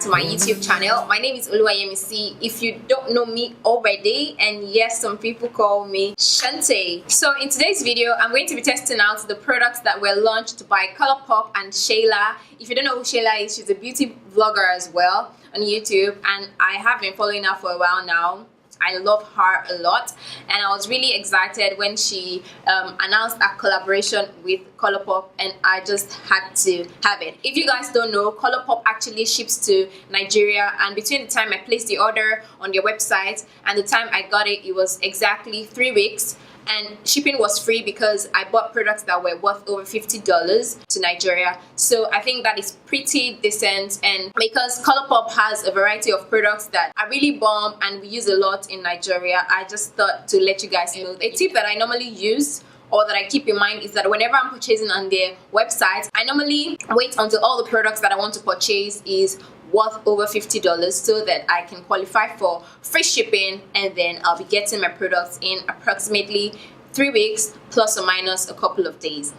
to my YouTube channel. My name is Ooouuu. If you don't know me already, and yes, some people call me Shante. So in today's video, I'm going to be testing out the products that were launched by ColourPop and Shayla. If you don't know who Shayla is, she's a beauty vlogger as well on YouTube, and I have been following her for a while now. I love her a lot, and I was really excited when she announced a collaboration with ColourPop, and I just had to have it. If you guys don't know, ColourPop actually ships to Nigeria, and between the time I placed the order on their website and the time I got it, it was exactly 3 weeks. And shipping was free because I bought products that were worth over $50 to Nigeria. So I think that is pretty decent, and because ColourPop has a variety of products that are really bomb and we use a lot in Nigeria, I just thought to let you guys know. A tip that I normally use or that I keep in mind is that whenever I'm purchasing on their website, I normally wait until all the products that I want to purchase is worth over $50 so that I can qualify for free shipping, and then I'll be getting my products in approximately 3 weeks plus or minus a couple of days.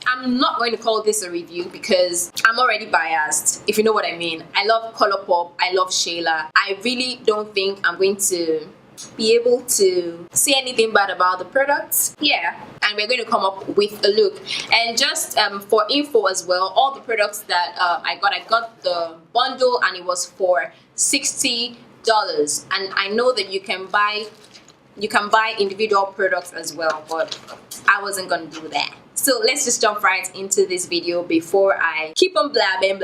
I'm not going to call this a review because I'm already biased, if you know what I mean. I love ColourPop, I love Shayla. I really don't think I'm going to be able to say anything bad about the products. Yeah, and we're going to come up with a look. And just for info as well, all the products that I got the bundle, and it was for $60. And I know that you can buy individual products as well, but I wasn't gonna do that. So let's just jump right into this video before I keep on blabbing.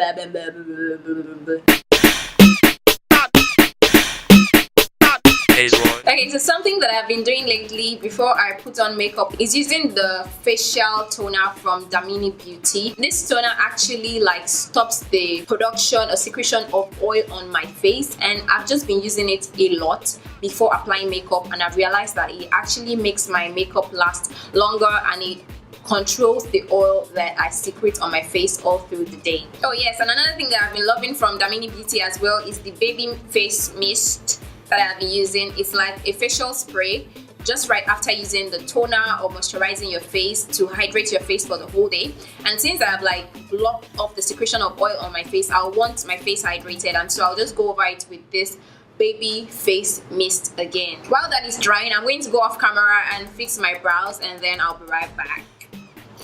Okay, so something that I've been doing lately before I put on makeup is using the facial toner from BenNye. This toner actually stops the production or secretion of oil on my face, and I've just been using it a lot before applying makeup, and I've realized that it actually makes my makeup last longer, and it controls the oil that I secrete on my face all through the day. Oh yes, and another thing that I've been loving from BenNye as well is the baby face mist that I've been using. It's like a facial spray just right after using the toner or moisturizing your face to hydrate your face for the whole day. And since I've blocked off the secretion of oil on my face, I'll want my face hydrated, and so I'll just go over it with this baby face mist again. While that is drying, I'm going to go off camera and fix my brows, and then I'll be right back.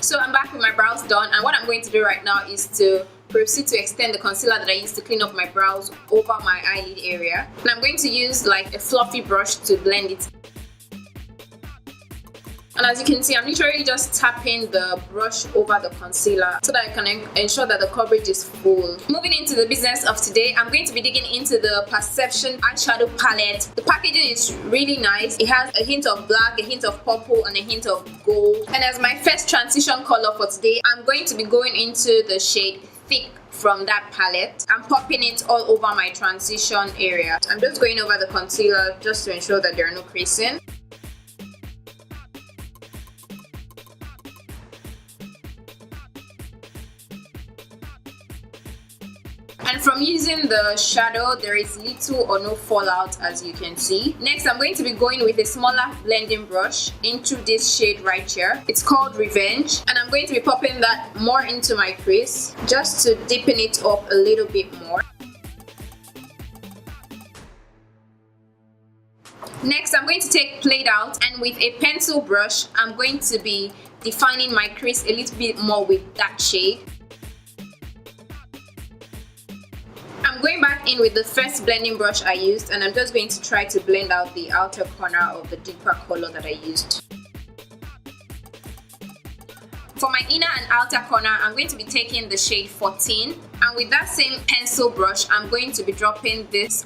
So I'm back with my brows done, and what I'm going to do right now is to proceed to extend the concealer that I used to clean off my brows over my eyelid area. And I'm going to use a fluffy brush to blend it. And as you can see, I'm literally just tapping the brush over the concealer so that I can ensure that the coverage is full. Moving into the business of today, I'm going to be digging into the Perception eyeshadow palette. The packaging is really nice. It has a hint of black, a hint of purple, and a hint of gold. And as my first transition color for today, I'm going to be going into the shade Thick from that palette. I'm popping it all over my transition area. I'm just going over the concealer just to ensure that there are no creasing. And from using the shadow, there is little or no fallout, as you can see. Next, I'm going to be going with a smaller blending brush into this shade right here. It's called Revenge, and I'm going to be popping that more into my crease just to deepen it up a little bit more. Next, I'm going to take Played Out, and with a pencil brush, I'm going to be defining my crease a little bit more with that shade. I'm going back in with the first blending brush I used, and I'm just going to try to blend out the outer corner of the deeper color that I used. For my inner and outer corner, I'm going to be taking the shade 14, and with that same pencil brush, I'm going to be dropping this.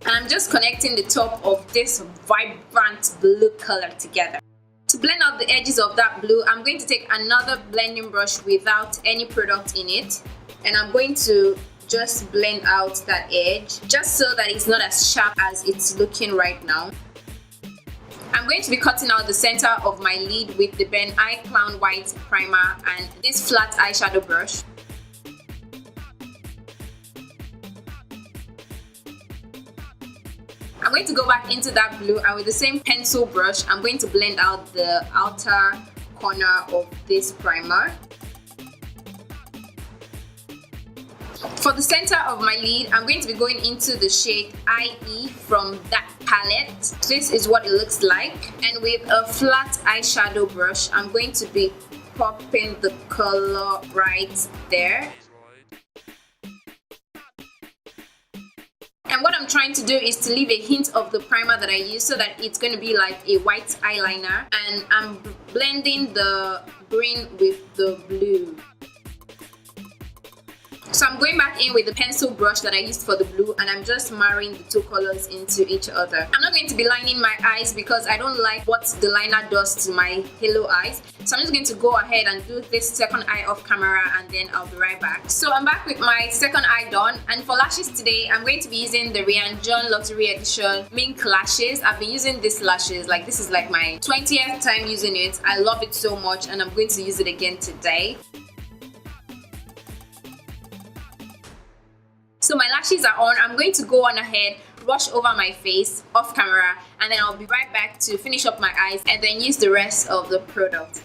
And I'm just connecting the top of this vibrant blue color together. To blend out the edges of that blue, I'm going to take another blending brush without any product in it, and I'm going to just blend out that edge just so that it's not as sharp as it's looking right now. I'm going to be cutting out the center of my lid with the BenNye Clown White Primer and this flat eyeshadow brush. I'm going to go back into that blue, and with the same pencil brush, I'm going to blend out the outer corner of this primer. For the center of my lid, I'm going to be going into the shade IE from that palette. This is what it looks like. And with a flat eyeshadow brush, I'm going to be popping the color right there. And what I'm trying to do is to leave a hint of the primer that I use so that it's going to be like a white eyeliner. And I'm blending the green with the blue. So I'm going back in with the pencil brush that I used for the blue, and I'm just marrying the two colors into each other. I'm not going to be lining my eyes because I don't like what the liner does to my halo eyes. So I'm just going to go ahead and do this second eye off camera, and then I'll be right back. So I'm back with my second eye done, and for lashes today, I'm going to be using the RyanneJohn Luxury Edition Mink lashes. I've been using these lashes, like this is like my 20th time using it. I love it so much, and I'm going to use it again today. So my lashes are on. I'm going to go on ahead, brush over my face off camera, and then I'll be right back to finish up my eyes and then use the rest of the product.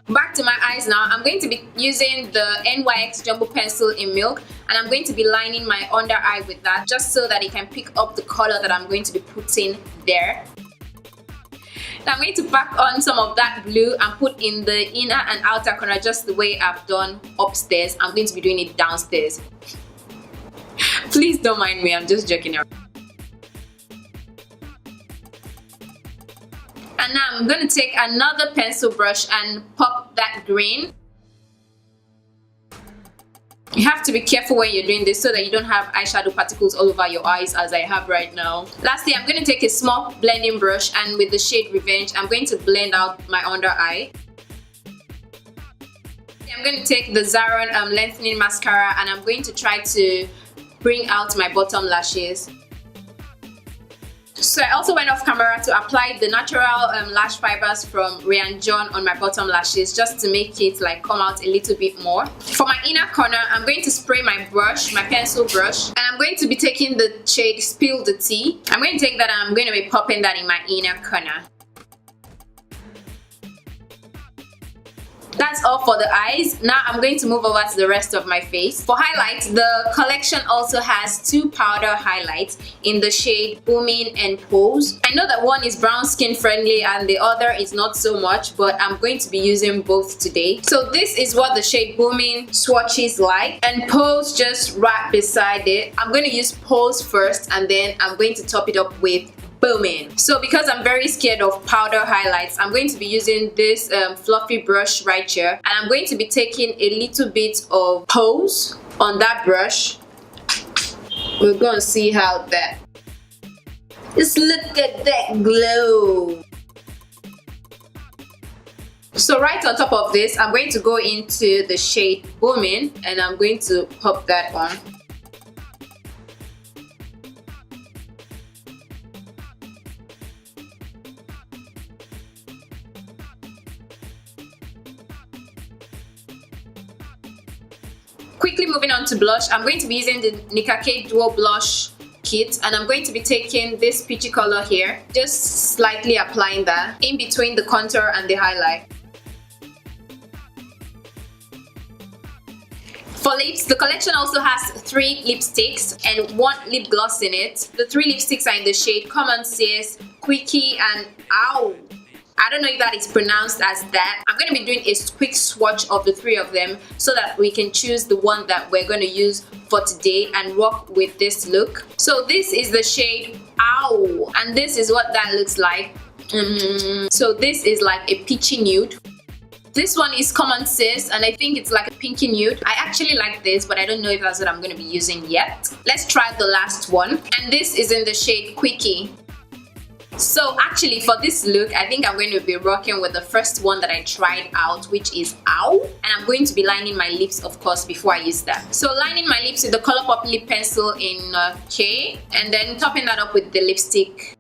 Back to my eyes now. I'm going to be using the NYX Jumbo Pencil in Milk, and I'm going to be lining my under eye with that just so that it can pick up the color that I'm going to be putting there. Now I'm going to pack on some of that blue and put in the inner and outer corner just the way I've done upstairs. I'm going to be doing it downstairs. Please don't mind me, I'm just joking around. And now I'm going to take another pencil brush and pop that green. You have to be careful when you're doing this so that you don't have eyeshadow particles all over your eyes as I have right now. Lastly, I'm going to take a small blending brush, and with the shade Revenge, I'm going to blend out my under eye. I'm going to take the Zaron lengthening mascara, and I'm going to try to bring out my bottom lashes. So I also went off camera to apply the natural lash fibers from RyanneJohn on my bottom lashes just to make it like come out a little bit more. For my inner corner, I'm going to spray my brush, my pencil brush, and I'm going to be taking the shade Spill the Tea. I'm going to take that and I'm going to be popping that in my inner corner. That's all for the eyes. Now I'm going to move over to the rest of my face. For highlights, the collection also has two powder highlights in the shade Booming and Pose. I know that one is brown skin friendly and the other is not so much, but I'm going to be using both today. So this is what the shade Booming swatches like, and Pose just right beside it. I'm going to use Pose first, and then I'm going to top it up with Booming. So because I'm very scared of powder highlights, I'm going to be using this fluffy brush right here, and I'm going to be taking a little bit of Pose on that brush. We're going to see how that. Just look at that glow. So right on top of this, I'm going to go into the shade Booming, and I'm going to pop that on. Quickly moving on to blush, I'm going to be using the Nicka-K Duo Blush Kit, and I'm going to be taking this peachy color here, just slightly applying that in between the contour and the highlight. For lips, the collection also has 3 lipsticks and 1 lip gloss in it. The 3 lipsticks are in the shade Common Sense, Quickie, and Ooouuu. I don't know if that is pronounced as that. I'm going to be doing a quick swatch of the 3 of them so that we can choose the one that we're going to use for today and rock with this look. So this is the shade Ooouuu, and this is what that looks like. So this is like a peachy nude. This one is Common Sense, and I think it's like a pinky nude. I actually like this, but I don't know if that's what I'm going to be using yet. Let's try the last one, and this is in the shade Quickie. So actually for this look, I think I'm going to be rocking with the first one that I tried out, which is Ooouuu, and I'm going to be lining my lips, of course, before I use that. So lining my lips with the ColourPop lip pencil in K, and then topping that up with the lipstick.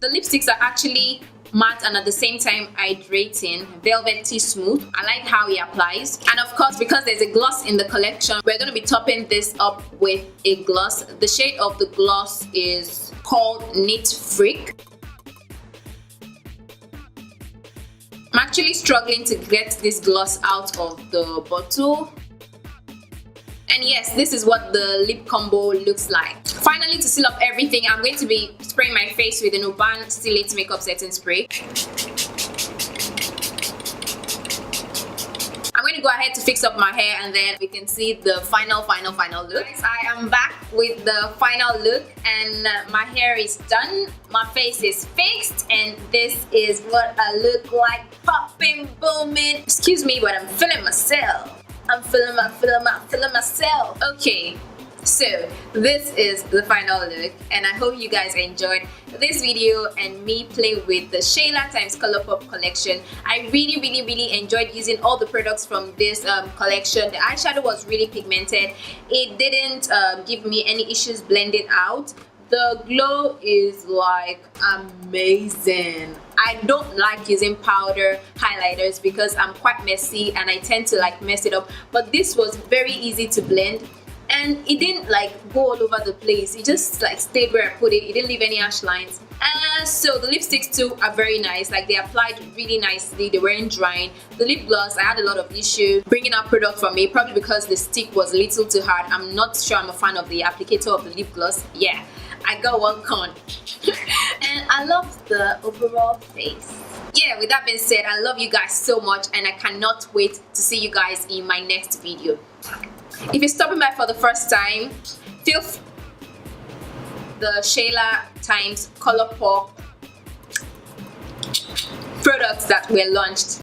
The lipsticks are actually matte and at the same time hydrating, velvety smooth. I like how it applies. And of course, because there's a gloss in the collection, we're going to be topping this up with a gloss. The shade of the gloss is called Knit Freak. I'm actually struggling to get this gloss out of the bottle. And yes, this is what the lip combo looks like. Finally, to seal up everything, I'm going to be spraying my face with the NubanBeauty Still It Makeup Setting Spray. I'm going to go ahead to fix up my hair and then we can see the final look. I am back with the final look and my hair is done, my face is fixed, and this is what I look like, popping, booming. Excuse me, but I'm feeling myself. I'm feeling myself. Okay, so this is the final look and I hope you guys enjoyed this video and me playing with the Shayla x ColourPop collection. I really enjoyed using all the products from this collection. The eyeshadow was really pigmented. It didn't give me any issues blending out. The glow is like amazing. I don't like using powder highlighters because I'm quite messy and I tend to like mess it up, but this was very easy to blend and it didn't like go all over the place. It just like stayed where I put it. It didn't leave any harsh lines. So the lipsticks too are very nice. Like they applied really nicely. They weren't drying. The lip gloss, I had a lot of issues bringing out product from it, probably because the stick was a little too hard. I'm not sure I'm a fan of the applicator of the lip gloss. Yeah, I got one con. And I love the overall face. Yeah, with that being said, I love you guys so much and I cannot wait to see you guys in my next video. If you're stopping by for the first time, feel free the Shayla x ColourPop products that were launched.